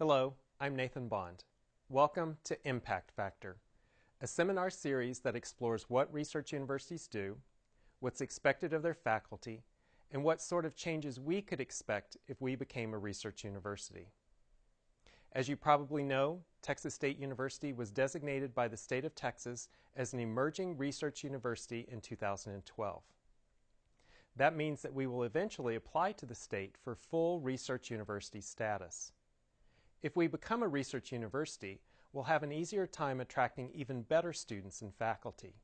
Hello, I'm Nathan Bond. Welcome to Impact Factor, a seminar series that explores what research universities do, what's expected of their faculty, and what sort of changes we could expect if we became a research university. As you probably know, Texas State University was designated by the state of Texas as an emerging research university in 2012. That means that we will eventually apply to the state for full research university status. If we become a research university, we'll have an easier time attracting even better students and faculty.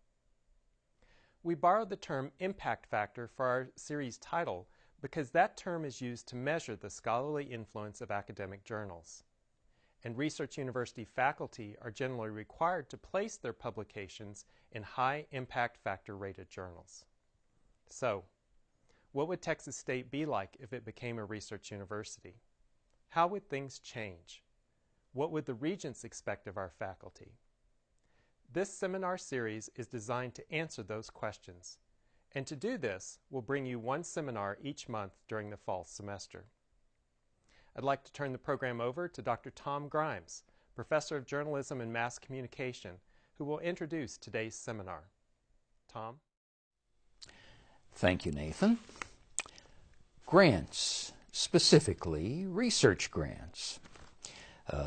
We borrowed the term impact factor for our series title because that term is used to measure the scholarly influence of academic journals. And research university faculty are generally required to place their publications in high impact factor rated journals. So, what would Texas State be like if it became a research university? How would things change? What would the regents expect of our faculty? This seminar series is designed to answer those questions. And to do this, we'll bring you one seminar each month during the fall semester. I'd like to turn the program over to Dr. Tom Grimes, Professor of Journalism and Mass Communication, who will introduce today's seminar. Tom? Thank you, Nathan. Grants, specifically research grants.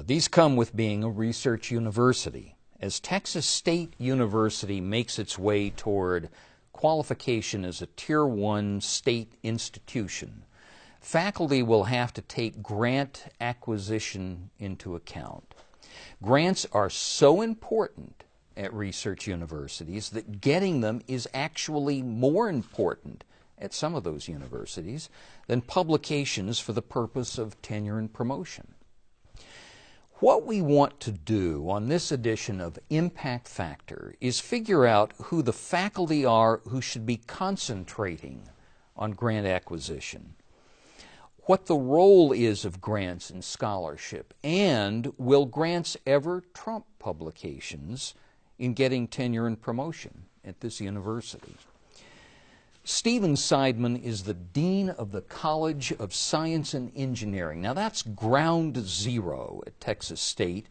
These come with being a research university. As Texas State University makes its way toward qualification as a Tier 1 state institution, faculty will have to take grant acquisition into account. Grants are so important at research universities that getting them is actually more important at some of those universities than publications for the purpose of tenure and promotion. What we want to do on this edition of Impact Factor is figure out who the faculty are who should be concentrating on grant acquisition, what the role is of grants in scholarship, and will grants ever trump publications in getting tenure and promotion at this university. Stephen Seidman is the Dean of the College of Science and Engineering. Now that's ground zero at Texas State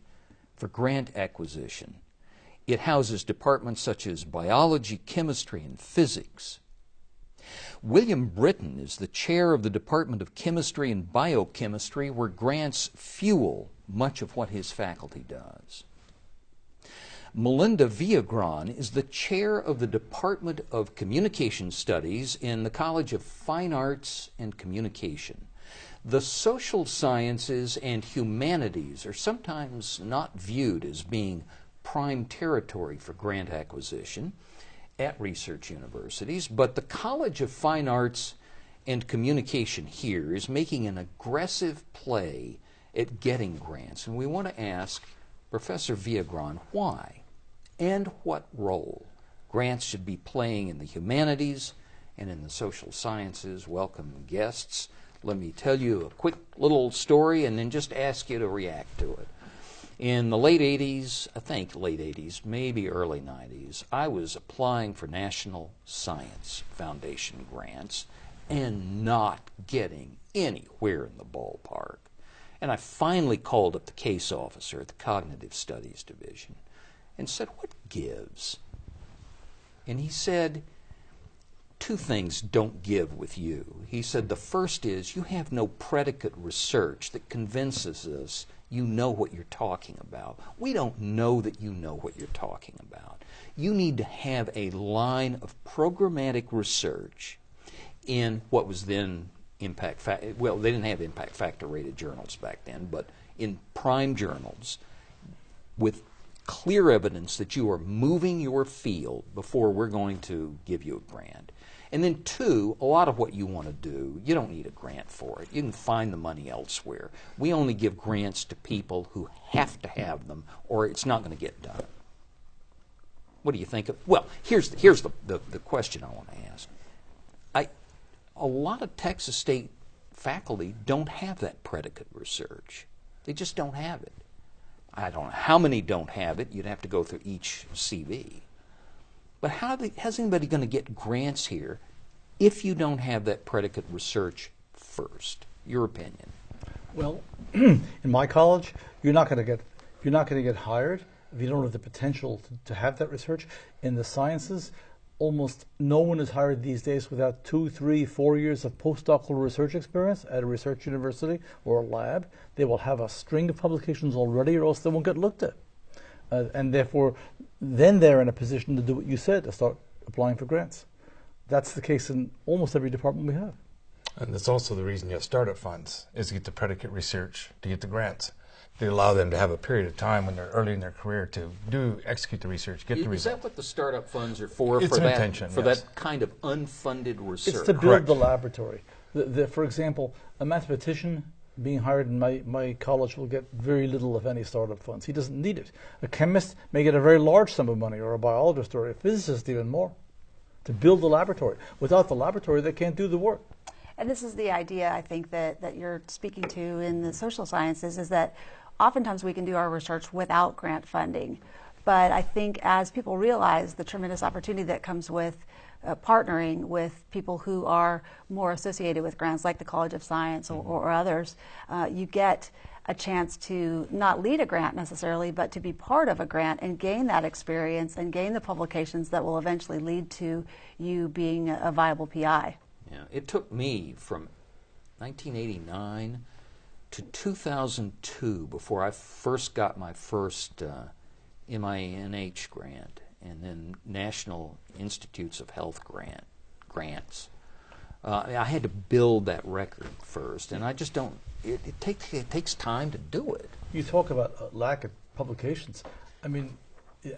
for grant acquisition. It houses departments such as biology, chemistry, and physics. William Britton is the chair of the Department of Chemistry and Biochemistry, where grants fuel much of what his faculty does. Melinda Villagran is the chair of the Department of Communication Studies in the College of Fine Arts and Communication. The social sciences and humanities are sometimes not viewed as being prime territory for grant acquisition at research universities, but the College of Fine Arts and Communication here is making an aggressive play at getting grants, and we want to ask Professor Villagran why and what role grants should be playing in the humanities and in the social sciences. Welcome guests. Let me tell you a quick little story and then just ask you to react to it. In the late 80s, I think late 80s, maybe early 90s, I was applying for National Science Foundation grants and not getting anywhere in the ballpark. And I finally called up the case officer at the Cognitive Studies Division and said, "What gives?" And he said, two things don't give with you. He said, the first is you have no predicate research that convinces us you know what you're talking about. We don't know that you know what you're talking about. You need to have a line of programmatic research in what was then impact factor. Well, they didn't have impact factor rated journals back then, but in prime journals with clear evidence that you are moving your field before we're going to give you a grant. And then two, a lot of what you want to do, you don't need a grant for it. You can find the money elsewhere. We only give grants to people who have to have them or it's not going to get done. What do you think of? Well, here's the question I want to ask. A lot of Texas State faculty don't have that predicate research. They just don't have it. I don't know how many don't have it. You'd have to go through each CV. But how's anybody going to get grants here if you don't have that predicate research first? Your opinion. Well, in my college, you're not going to get hired if you don't have the potential to have that research. In the sciences, almost no one is hired these days without 2, 3, 4 years of postdoctoral research experience at a research university or a lab. They will have a string of publications already, or else they won't get looked at. And therefore, then they're in a position to do what you said, to start applying for grants. That's the case in almost every department we have. And that's also the reason you have startup funds, is to get the predicate research, to get the grants. They allow them to have a period of time when they're early in their career to execute the research, get the results. Is that what the startup funds are for? It's for an that, intention, for yes. that kind of unfunded research? It's to build Correct. the laboratory. For example, a mathematician being hired in my college will get very little, if any, startup funds. He doesn't need it. A chemist may get a very large sum of money, or a biologist, or a physicist even more, to build the laboratory. Without the laboratory, they can't do the work. And this is the idea, I think, that you're speaking to in the social sciences, is that oftentimes we can do our research without grant funding. But I think as people realize the tremendous opportunity that comes with partnering with people who are more associated with grants, like the College of Science or others, you get a chance to not lead a grant necessarily, but to be part of a grant and gain that experience and gain the publications that will eventually lead to you being a viable PI. Yeah, it took me from 1989 to 2002 before I first got my first MINH grant, and then National Institutes of Health grants. I had to build that record first, and I just don't. It takes time to do it. You talk about a lack of publications. I mean,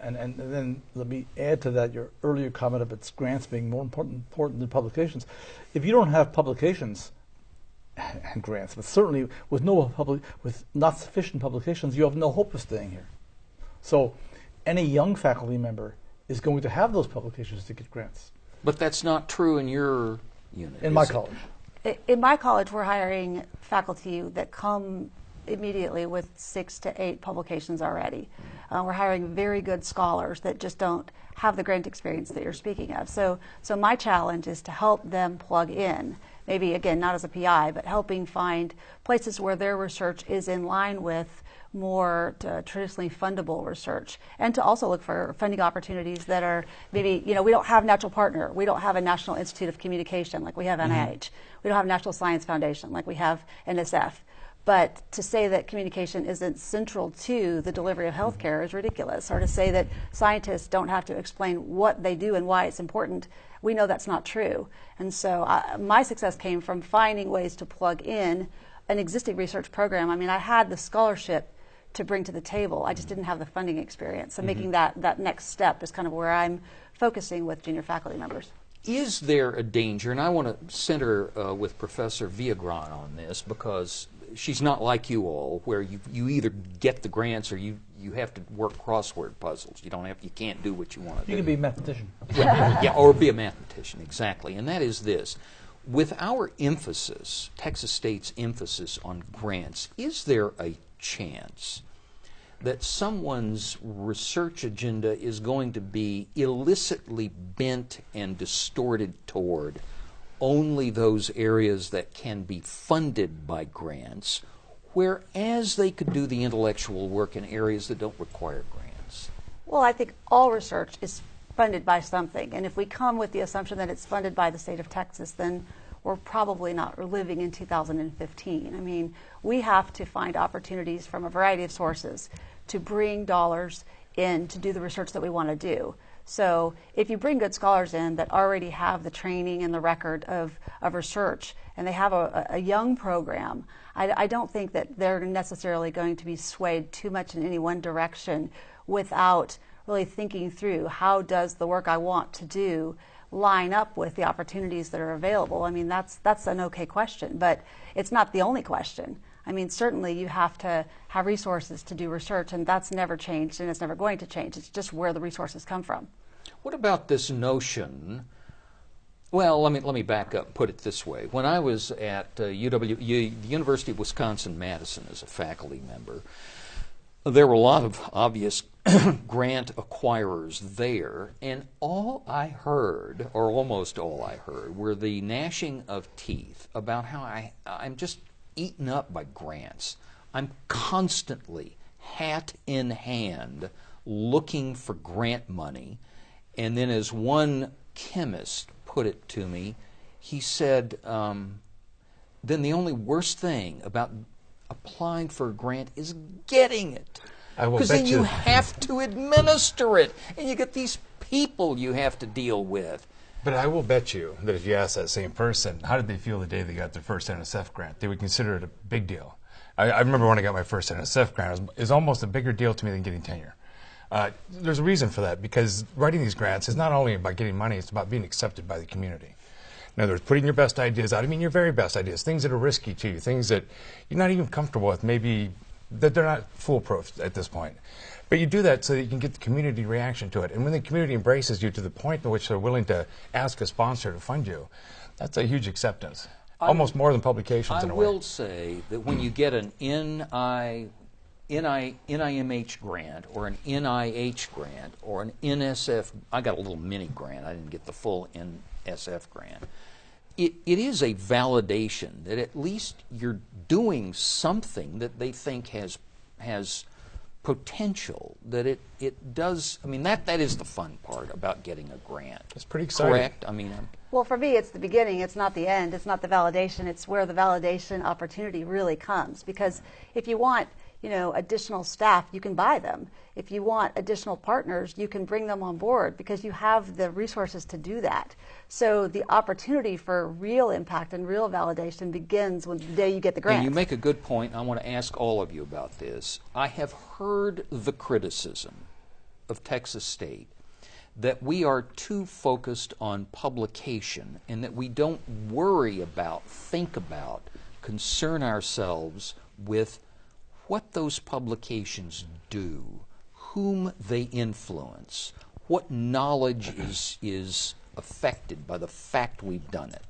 and then let me add to that your earlier comment about grants being more important than publications. If you don't have publications and grants, but certainly with not sufficient publications, you have no hope of staying here. So any young faculty member is going to have those publications to get grants. But that's not true in your unit. In my college. In my college, we're hiring faculty that come immediately with 6 to 8 publications already. We're hiring very good scholars that just don't have the grant experience that you're speaking of. So my challenge is to help them plug in, maybe again not as a PI, but helping find places where their research is in line with more traditionally fundable research, and to also look for funding opportunities that are maybe, we don't have Natural Partner, we don't have a National Institute of Communication like we have NIH, we don't have National Science Foundation like we have NSF. But to say that communication isn't central to the delivery of healthcare is ridiculous, or to say that scientists don't have to explain what they do and why it's important, we know that's not true. And so my success came from finding ways to plug in an existing research program. I mean, I had the scholarship to bring to the table, I just didn't have the funding experience. So making that next step is kind of where I'm focusing with junior faculty members. Is there a danger, and I want to center with Professor Viagran on this, because she's not like you all, where you either get the grants or you have to work crossword puzzles. You can't do what you want to do. You can be a mathematician. Yeah, or be a mathematician, exactly. And that is this. With our emphasis, Texas State's emphasis on grants, is there a chance that someone's research agenda is going to be illicitly bent and distorted toward only those areas that can be funded by grants, whereas they could do the intellectual work in areas that don't require grants? Well, I think all research is funded by something, and if we come with the assumption that it's funded by the state of Texas, then we're probably not living in 2015. I mean, we have to find opportunities from a variety of sources to bring dollars in to do the research that we want to do. So if you bring good scholars in that already have the training and the record of research, and they have a young program, I don't think that they're necessarily going to be swayed too much in any one direction without really thinking through, how does the work I want to do line up with the opportunities that are available? I mean, that's an okay question, but it's not the only question. I mean, certainly you have to have resources to do research, and that's never changed, and it's never going to change. It's just where the resources come from. What about this notion? Well, let me back up and put it this way. When I was at the University of Wisconsin-Madison as a faculty member, there were a lot of obvious grant acquirers there, and all I heard, or almost all I heard, were the gnashing of teeth about how I'm just eaten up by grants. I'm constantly, hat in hand, looking for grant money. And then as one chemist put it to me, he said, then the only worst thing about applying for a grant is getting it. Because then you have to administer it, and you get these people you have to deal with. But I will bet you that if you ask that same person, how did they feel the day they got their first NSF grant, they would consider it a big deal. I remember when I got my first NSF grant, it was almost a bigger deal to me than getting tenure. There's a reason for that, because writing these grants is not only about getting money, it's about being accepted by the community. In other words, putting your best ideas out. I mean, your very best ideas, things that are risky to you, things that you're not even comfortable with, maybe that they're not foolproof at this point. But you do that so that you can get the community reaction to it. And when the community embraces you to the point in which they're willing to ask a sponsor to fund you, that's a huge acceptance. Almost more than publications in a way. I will say that when you get an NIMH grant or an NIH grant or an NSF, I got a little mini grant, I didn't get the full NSF grant. It is a validation that at least you're doing something that they think has potential, that it does. I mean, that is the fun part about getting a grant. It's pretty exciting. Correct? I mean, Well, for me, it's the beginning. It's not the end. It's not the validation. It's where the validation opportunity really comes. Because if you want, additional staff, you can buy them. If you want additional partners, you can bring them on board because you have the resources to do that. So the opportunity for real impact and real validation begins when the day you get the grant. And you make a good point. I want to ask all of you about this. I have heard the criticism of Texas State that we are too focused on publication and that we don't worry about, think about, concern ourselves with what those publications do, whom they influence, what knowledge is affected by the fact we've done it.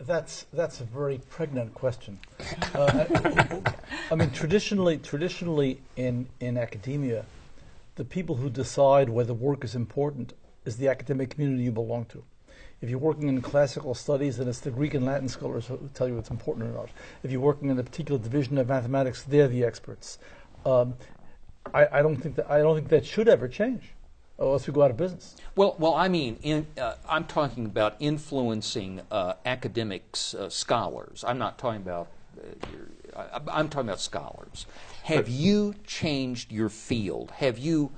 That's a very pregnant question. I mean, traditionally in academia, the people who decide whether work is important is the academic community you belong to. If you're working in classical studies, then it's the Greek and Latin scholars who tell you it's important or not. If you're working in a particular division of mathematics, they're the experts. I don't think that should ever change, or else we go out of business. Well, I mean, I'm talking about influencing academics, scholars. I'm not talking about. I'm talking about scholars. Have you changed your field? Have you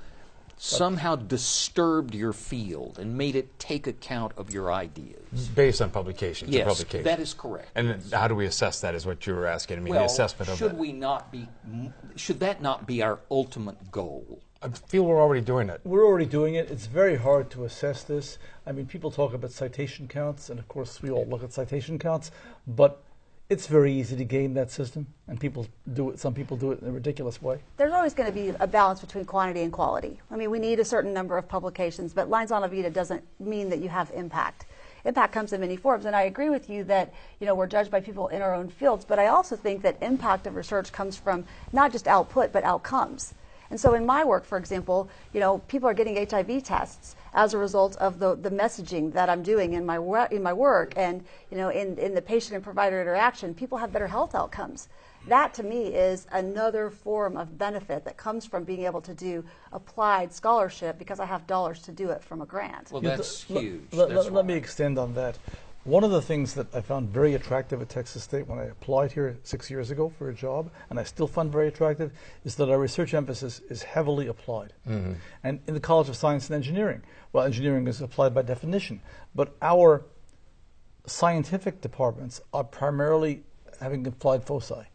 somehow disturbed your field and made it take account of your ideas? Based on publication. Yes, publication. that is correct. And how do we assess that is what you were asking. I mean, well, the assessment of should that not be our ultimate goal? I feel we're already doing it. We're already doing it. It's very hard to assess this. I mean, people talk about citation counts, and of course we all look at citation counts, but it's very easy to game that system, and people do it. Some people do it in a ridiculous way. There's always going to be a balance between quantity and quality. I mean, we need a certain number of publications, but Lines on La Vida doesn't mean that you have impact. Impact comes in many forms, and I agree with you that we're judged by people in our own fields, but I also think that impact of research comes from not just output, but outcomes. And so in my work, for example, people are getting HIV tests as a result of the messaging that I'm doing in my work, and in the patient and provider interaction, people have better health outcomes. That to me is another form of benefit that comes from being able to do applied scholarship because I have dollars to do it from a grant. Well, that's huge. Let me extend on that. One of the things that I found very attractive at Texas State when I applied here 6 years ago for a job, and I still find very attractive, is that our research emphasis is heavily applied. Mm-hmm. And in the College of Science and Engineering, well, engineering is applied by definition, but our scientific departments are primarily having applied foci.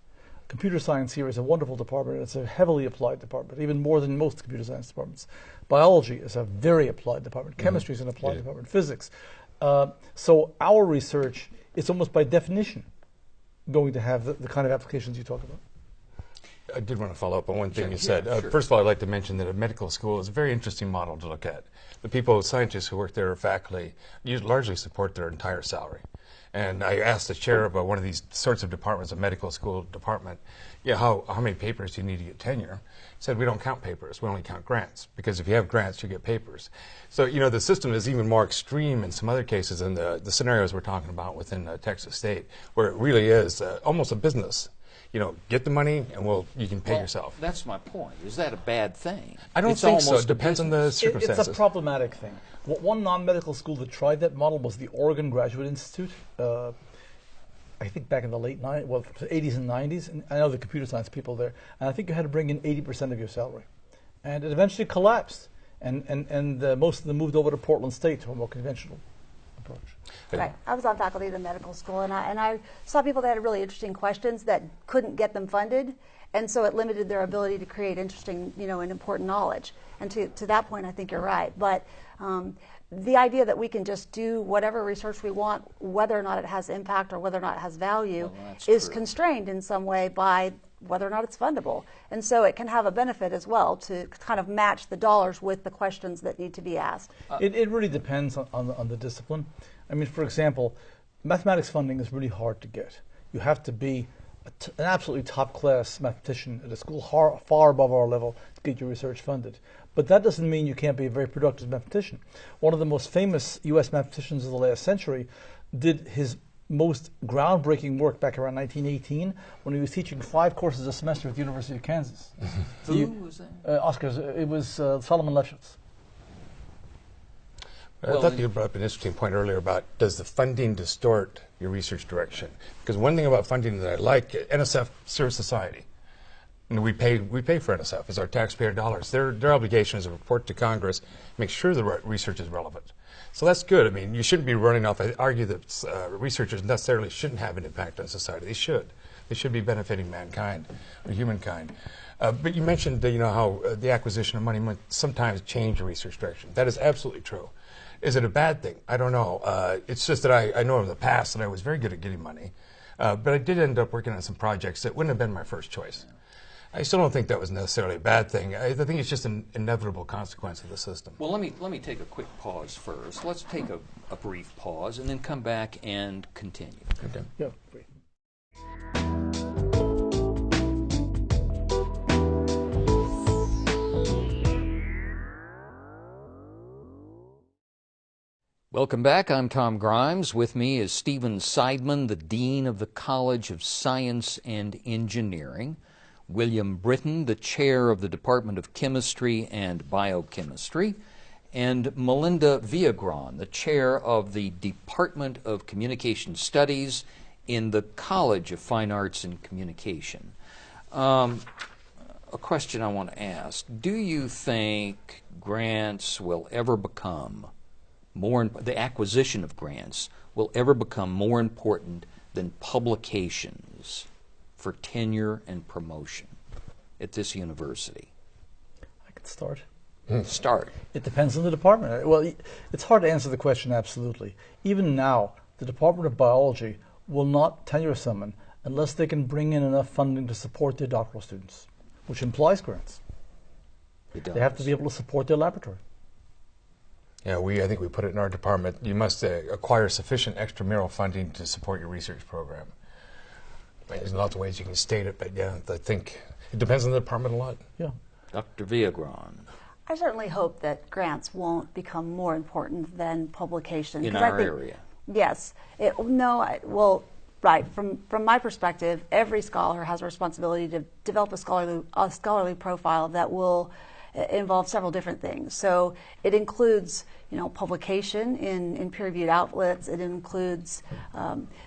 Computer science here is a wonderful department. It's a heavily applied department, even more than most computer science departments. Biology is a very applied department. Chemistry is an applied department. Physics. So our research is almost by definition going to have the kind of applications you talk about. I did want to follow up on one thing you said. First of all, I'd like to mention that a medical school is a very interesting model to look at. The people, scientists who work there, faculty, largely support their entire salary. And I asked the chair of one of these sorts of departments, a medical school department, how many papers do you need to get tenure? He said, we don't count papers, we only count grants, because if you have grants, you get papers. So, the system is even more extreme in some other cases than the scenarios we're talking about within Texas State, where it really is almost a business. get the money and you can pay yourself. That's my point. Is that a bad thing? I don't It's think so. almost It depends on the business. circumstances. It's a problematic thing. One non-medical school that tried that model was the Oregon Graduate Institute. I think back in the late 80s and 90s, and I know the computer science people there, and I think you had to bring in 80% of your salary. And it eventually collapsed, and most of them moved over to Portland State to a more conventional approach. Right. I was on faculty at a medical school, and I saw people that had really interesting questions that couldn't get them funded, and so it limited their ability to create interesting, and important knowledge. And to that point, I think you're right. But the idea that we can just do whatever research we want, whether or not it has impact or whether or not it has value, is true. Constrained in some way by whether or not it's fundable. And so it can have a benefit as well to kind of match the dollars with the questions that need to be asked. It really depends on the discipline. I mean, for example, mathematics funding is really hard to get. You have to be an absolutely top-class mathematician at a school far above our level to get your research funded. But that doesn't mean you can't be a very productive mathematician. One of the most famous U.S. mathematicians of the last century did his most groundbreaking work back around 1918 when he was teaching 5 courses a semester at the University of Kansas. Who was that? Oscars. It was Solomon Lefschetz. I thought you brought up an interesting point earlier about does the funding distort your research direction? Because one thing about funding that I like, NSF serves society. And we pay for NSF. It's our taxpayer dollars. Their obligation is to report to Congress, make sure the research is relevant. So that's good. I mean, you shouldn't be running off. I argue that researchers necessarily shouldn't have an impact on society. They should. They should be benefiting mankind or humankind. But you mentioned how the acquisition of money might sometimes change your research direction. That is absolutely true. Is it a bad thing? I don't know. It's just that I know in the past that I was very good at getting money. But I did end up working on some projects that wouldn't have been my first choice. I still don't think that was necessarily a bad thing. I think it's just an inevitable consequence of the system. Well, let me take a quick pause first. Let's take a brief pause and then come back and continue. Okay. Yeah, great. Welcome back. I'm Tom Grimes. With me is Stephen Seidman, the Dean of the College of Science and Engineering, William Britton, the Chair of the Department of Chemistry and Biochemistry, and Melinda Villagran, the Chair of the Department of Communication Studies in the College of Fine Arts and Communication. A question I want to ask. Do you think grants will ever become the acquisition of grants will ever become more important than publications for tenure and promotion at this university? I could start. Start. It depends on the department. Well, it's hard to answer the question absolutely. Even now, the Department of Biology will not tenure someone unless they can bring in enough funding to support their doctoral students, which implies grants. They have to be able to support their laboratory. Yeah, I think we put it in our department. You must acquire sufficient extramural funding to support your research program. There's lots of ways you can state it, but yeah, I think it depends on the department a lot. Yeah. Dr. Villagran. I certainly hope that grants won't become more important than publication. In 'cause I our think, area. Yes. Right. From my perspective, every scholar has a responsibility to develop a scholarly profile that will involve several different things. So it includes, publication in peer-reviewed outlets. It includes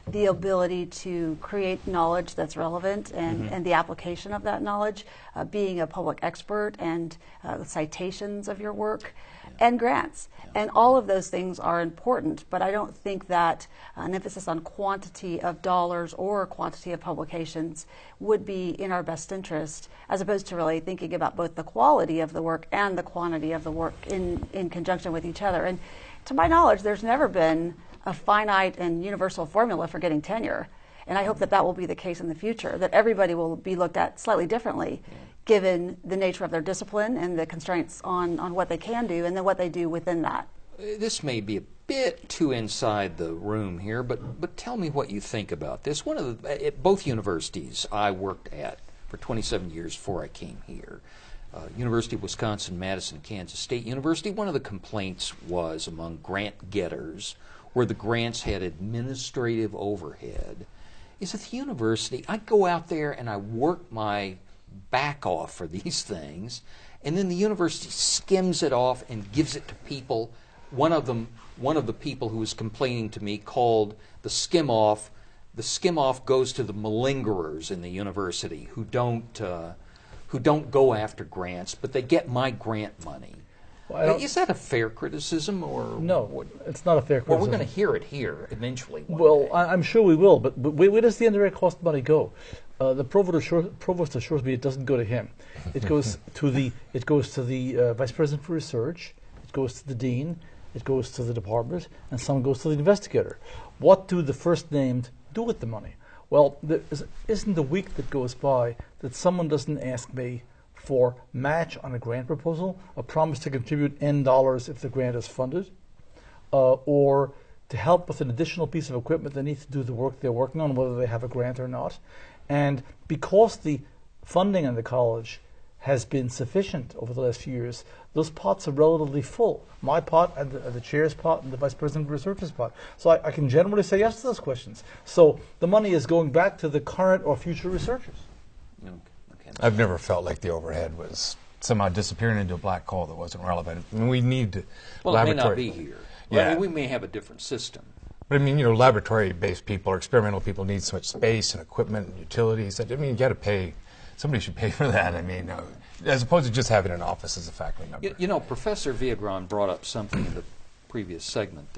the ability to create knowledge that's relevant and the application of that knowledge, being a public expert and citations of your work, and grants. And all of those things are important, but I don't think that an emphasis on quantity of dollars or quantity of publications would be in our best interest, as opposed to really thinking about both the quality of the work and the quantity of the work in conjunction with each other. And to my knowledge, there's never been a finite and universal formula for getting tenure. And I hope that that will be the case in the future, that everybody will be looked at slightly differently, given the nature of their discipline and the constraints on what they can do and then what they do within that. This may be a bit too inside the room here, but tell me what you think about this. At both universities I worked at for 27 years before I came here, University of Wisconsin-Madison, Kansas State University, one of the complaints was among grant getters where the grants had administrative overhead is at the university, I go out there and I work my back off for these things, and then the university skims it off and gives it to people. One of the people who was complaining to me called the skim off. The skim off goes to the malingerers in the university who don't go after grants, but they get my grant money. Well, is that a fair criticism, or no? It's not a fair criticism. Well, we're going to hear it here eventually. Well, day. I'm sure we will, but where does the indirect cost money go? The provost assures me it doesn't go to him. It goes to the vice president for research. It goes to the dean. It goes to the department, and some goes to the investigator. What do the first named do with the money? Well, there isn't a week that goes by that someone doesn't ask me for match on a grant proposal, a promise to contribute N dollars if the grant is funded, or to help with an additional piece of equipment they need to do the work they're working on, whether they have a grant or not. And because the funding in the college has been sufficient over the last few years, those pots are relatively full. My pot and the chair's pot and the vice president of research's pot. So I can generally say yes to those questions. So the money is going back to the current or future researchers. Okay. I've never felt like the overhead was somehow disappearing into a black hole that wasn't relevant. I mean, we need well, laboratory. it may not be here. Yeah. I mean, we may have a different system. But I mean, laboratory-based people or experimental people need so much space and equipment and utilities. I mean, you got to pay. Somebody should pay for that. I mean, as opposed to just having an office as a faculty member. Professor Viagran brought up something in the previous segment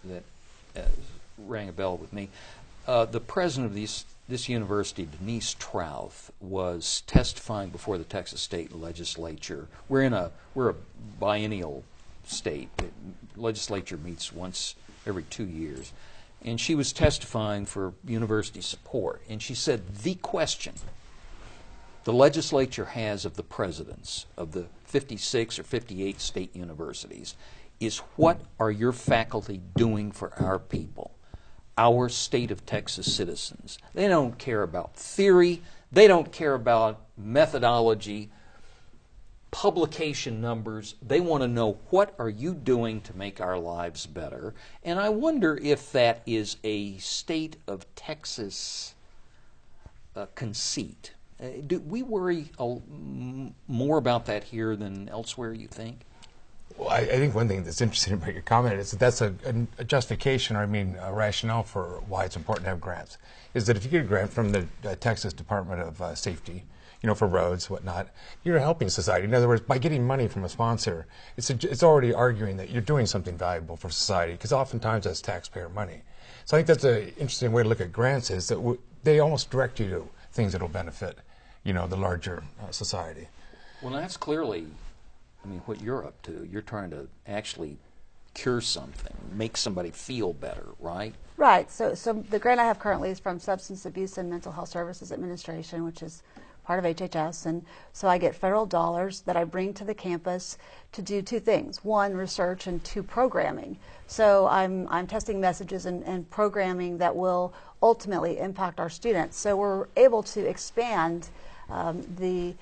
that rang a bell with me. The president of this university, Denise Trouth, was testifying before the Texas State Legislature. We're a biennial state. The legislature meets once every 2 years. And she was testifying for university support. And she said the question the legislature has of the presidents of the 56 or 58 state universities is, what are your faculty doing for our people, our state of Texas citizens? They don't care about theory. They don't care about methodology, publication numbers. They want to know, what are you doing to make our lives better? And I wonder if that is a state of Texas conceit. Do we worry more about that here than elsewhere, you think? Well, I think one thing that's interesting about your comment is that that's a justification, or a rationale for why it's important to have grants, is that if you get a grant from the Texas Department of Safety, for roads, whatnot, you're helping society. In other words, by getting money from a sponsor, it's already arguing that you're doing something valuable for society, because oftentimes that's taxpayer money. So I think that's an interesting way to look at grants, is that they almost direct you to things that will benefit, the larger society. Well, that's clearly, what you're up to. You're trying to actually cure something, make somebody feel better, right? Right. So the grant I have currently is from Substance Abuse and Mental Health Services Administration, which is part of HHS, and so I get federal dollars that I bring to the campus to do two things: one, research, and two, programming. So I'm testing messages and programming that will ultimately impact our students. So we're able to expand the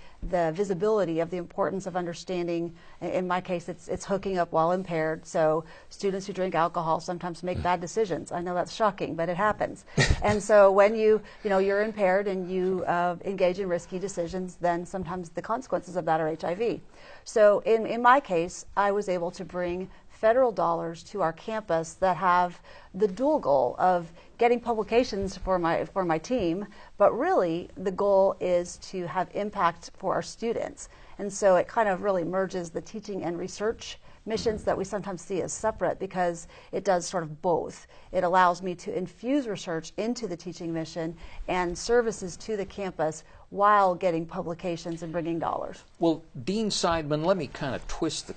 visibility of the importance of understanding. In my case, it's hooking up while impaired. So students who drink alcohol sometimes make bad decisions. I know that's shocking, but it happens. And so when you're impaired and you engage in risky decisions, then sometimes the consequences of that are HIV. So in my case, I was able to bring federal dollars to our campus that have the dual goal of getting publications for my team, but really the goal is to have impact for our students. And so it kind of really merges the teaching and research missions that we sometimes see as separate, because it does sort of both. It allows me to infuse research into the teaching mission and services to the campus while getting publications and bringing dollars. Well, Dean Seidman, let me kind of twist the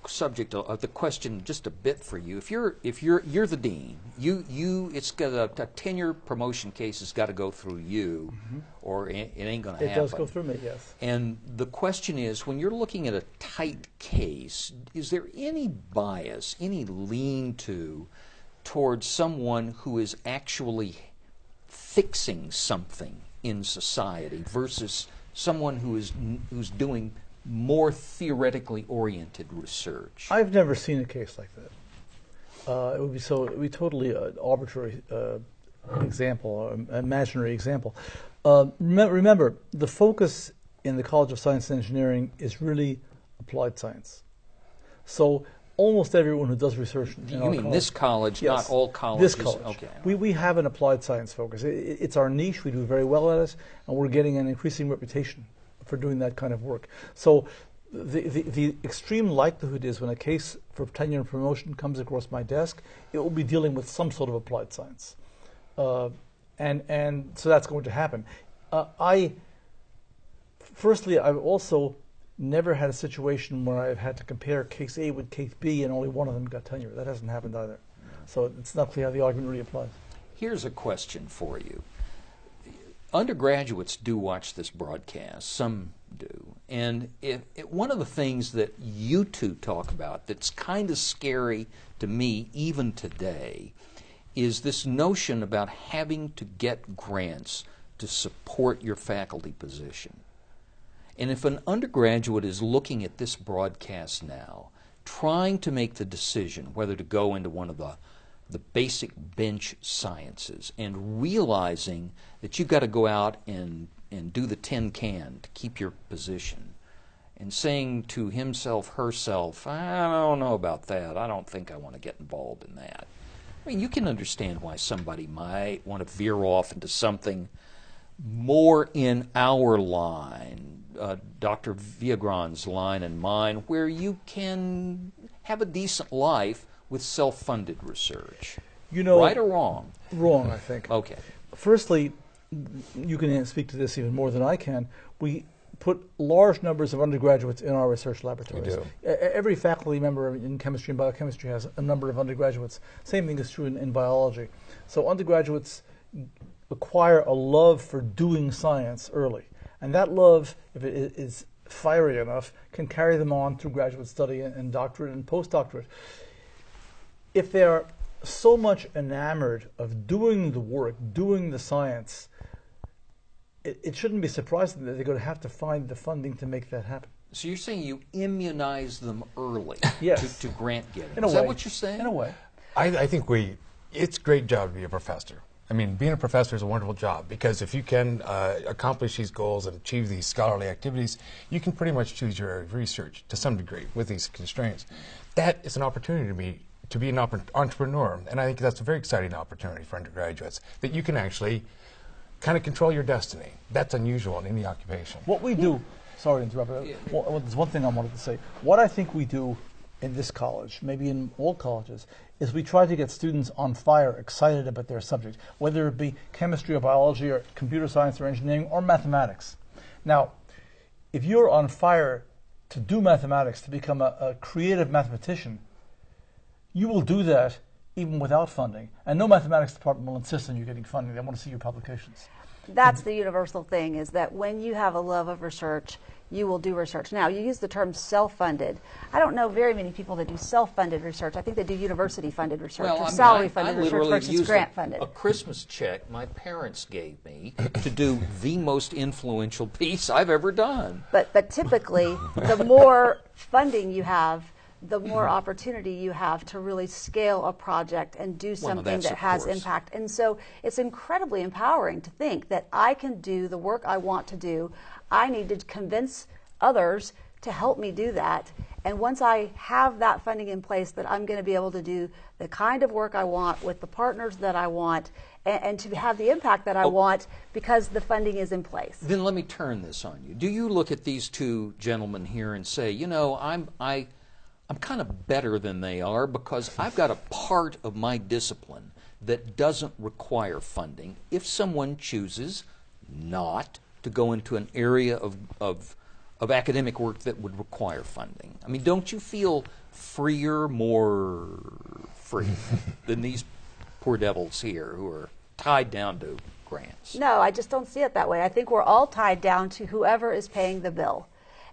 subject of the question just a bit for you. If you're the dean, it's got a tenure promotion case has got to go through you, or it ain't going to happen. It does go through me, yes. And the question is, when you're looking at a tight case, is there any bias, any lean-to towards someone who is actually fixing something in society versus someone who's doing more theoretically oriented research? I've never seen a case like that. It would be totally arbitrary example, imaginary example. Remember, the focus in the College of Science and Engineering is really applied science. So almost everyone who does research in You mean college, this college, yes, not all colleges? This college. Okay. We have an applied science focus. It's our niche. We do very well at it, and we're getting an increasing reputation for doing that kind of work. So the extreme likelihood is when a case for tenure and promotion comes across my desk, it will be dealing with some sort of applied science. And so that's going to happen. Firstly, I've also never had a situation where I've had to compare case A with case B and only one of them got tenure. That hasn't happened either. So it's not clear how the argument really applies. Here's a question for you. Undergraduates do watch this broadcast. Some do. And one of the things that you two talk about that's kind of scary to me even today is this notion about having to get grants to support your faculty position. And if an undergraduate is looking at this broadcast now, trying to make the decision whether to go into one of the basic bench sciences and realizing that you've got to go out and do the tin can to keep your position, and saying to himself, herself, I don't know about that. I don't think I want to get involved in that. I mean, you can understand why somebody might want to veer off into something more in our line, Dr. Viagran's line and mine, where you can have a decent life with self-funded research. You know, right or wrong? Wrong, I think. Okay. Firstly, you can speak to this even more than I can. We put large numbers of undergraduates in our research laboratories. We do. Every faculty member in chemistry and biochemistry has a number of undergraduates. Same thing is true in biology. So undergraduates acquire a love for doing science early. And that love, if it is fiery enough, can carry them on through graduate study and doctorate and postdoctorate. If they're so much enamored of doing the work, doing the science, it shouldn't be surprising that they're going to have to find the funding to make that happen. So you're saying you immunize them early Yes. to grant getting. In a Is way. that what you're saying? In a way. I think it's a great job to be a professor. I mean, being a professor is a wonderful job because if you can accomplish these goals and achieve these scholarly activities, you can pretty much choose your area of research to some degree with these constraints. That is an opportunity to be an entrepreneur, and I think that's a very exciting opportunity for undergraduates, that you can actually kind of control your destiny. That's unusual in any occupation. What we do, sorry to interrupt, there's one thing I wanted to say. What I think we do in this college, maybe in all colleges, is we try to get students on fire, excited about their subject, whether it be chemistry or biology or computer science or engineering or mathematics. Now, if you're on fire to do mathematics, to become a creative mathematician, you will do that even without funding. And no mathematics department will insist on you getting funding. They want to see your publications. That's the universal thing, is that when you have a love of research, you will do research. Now, you use the term self-funded. I don't know very many people that do self-funded research. I think they do university-funded research or salary-funded research versus grant-funded. A Christmas check my parents gave me to do the most influential piece I've ever done. But typically, the more funding you have, the more opportunity you have to really scale a project and do something that has impact. And so it's incredibly empowering to think that I can do the work I want to do. I need to convince others to help me do that. And once I have that funding in place, that I'm going to be able to do the kind of work I want with the partners that I want and to have the impact that I want because the funding is in place. Then let me turn this on you. Do you look at these two gentlemen here and say, you know, I'm kind of better than they are because I've got a part of my discipline that doesn't require funding if someone chooses not to go into an area of academic work that would require funding? I mean, don't you feel freer, more free than these poor devils here who are tied down to grants? No, I just don't see it that way. I think we're all tied down to whoever is paying the bill.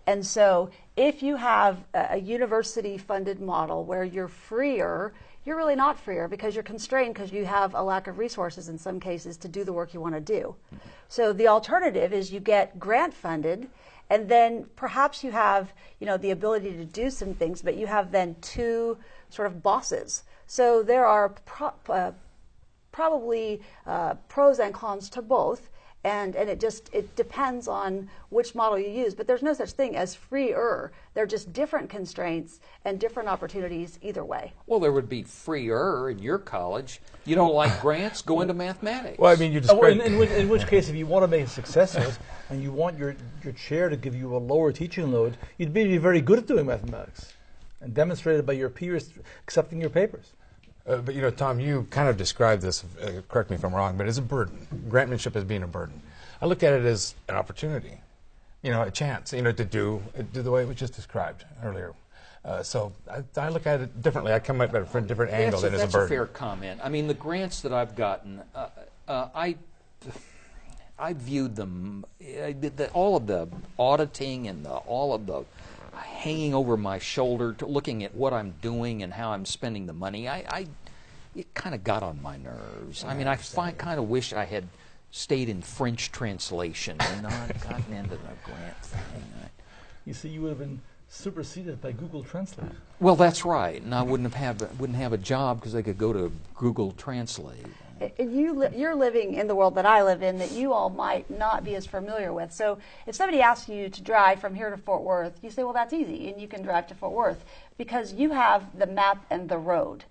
And so if you have a university-funded model where you're freer, you're really not freer because you're constrained because you have a lack of resources in some cases to do the work you want to do. So the alternative is you get grant-funded, and then perhaps you have, you know, the ability to do some things, but you have then two sort of bosses. So there are probably pros and cons to both. And it depends on which model you use. But there's no such thing as freer. They're just different constraints and different opportunities either way. Well, there would be freer in your college. You don't like grants? Go into mathematics. Well, I mean, you described... in which case, if you want to make a success of it and you want your chair to give you a lower teaching load, you'd be very good at doing mathematics and demonstrated by your peers accepting your papers. But, you know, Tom, you kind of described this, correct me if I'm wrong, but as a burden, grantmanship as being a burden. I look at it as an opportunity, you know, a chance, you know, to do the way it was just described earlier. So I look at it differently. I come at it from a different angle than as a burden. That's a fair comment. I mean, the grants that I've gotten, I viewed them, all of the auditing and all of the hanging over my shoulder, to looking at what I'm doing and how I'm spending the money, it kind of got on my nerves. I mean, I kind of wish I had stayed in French translation and not gotten into the grant thing. You see, you would have been superseded by Google Translate. Well, that's right, and I wouldn't have a job because I could go to Google Translate. You're living in the world that I live in that you all might not be as familiar with. So if somebody asks you to drive from here to Fort Worth, you say, well, that's easy, and you can drive to Fort Worth because you have the map and the road.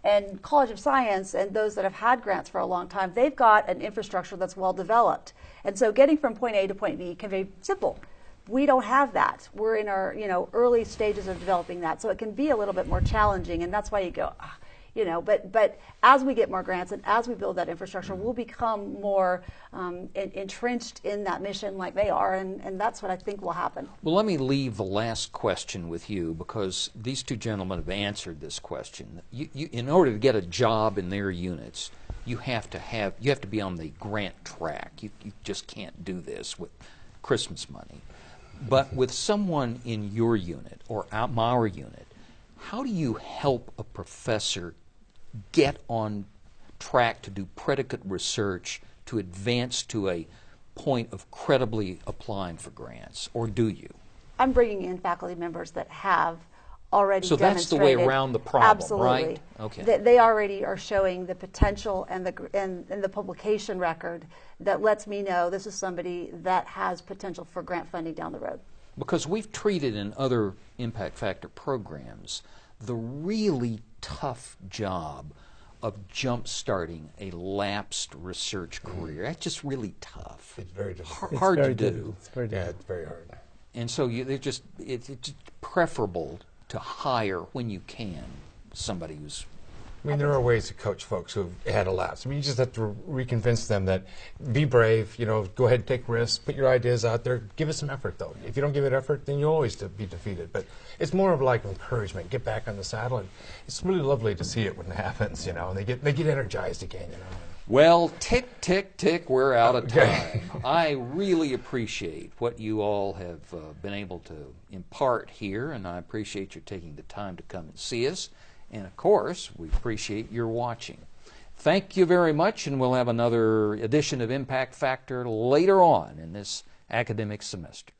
And College of Science and those that have had grants for a long time, they've got an infrastructure that's well developed. And so getting from point A to point B can be simple. We don't have that. We're in our early stages of developing that. So it can be a little bit more challenging, and that's why you go, but as we get more grants and as we build that infrastructure, we'll become more entrenched in that mission like they are, and that's what I think will happen. Well, let me leave the last question with you because these two gentlemen have answered this question. You, in order to get a job in their units, you have to be on the grant track. You just can't do this with Christmas money. But with someone in your unit or our unit, how do you help a professor get on track to do predicate research to advance to a point of credibly applying for grants, or do you? I'm bringing in faculty members that have already so demonstrated. So that's the way around the problem, absolutely, right? Okay. They already are showing the potential and the publication record that lets me know this is somebody that has potential for grant funding down the road. Because we've treated in other impact factor programs the really tough job of jump-starting a lapsed research career. That's just really tough. It's very difficult. Hard to do. It's very difficult. Yeah, it's very hard. And so it's preferable to hire when you can somebody who's... I mean, there are ways to coach folks who've had a lapse. I mean, you just have to reconvince them that be brave, go ahead and take risks, put your ideas out there, give it some effort, though. If you don't give it effort, then you'll always be defeated. But it's more of like encouragement, get back on the saddle, and it's really lovely to see it when it happens, and they get energized again, Well, tick, tick, tick, we're out of time. I really appreciate what you all have been able to impart here, and I appreciate you taking the time to come and see us. And, of course, we appreciate your watching. Thank you very much, and we'll have another edition of Impact Factor later on in this academic semester.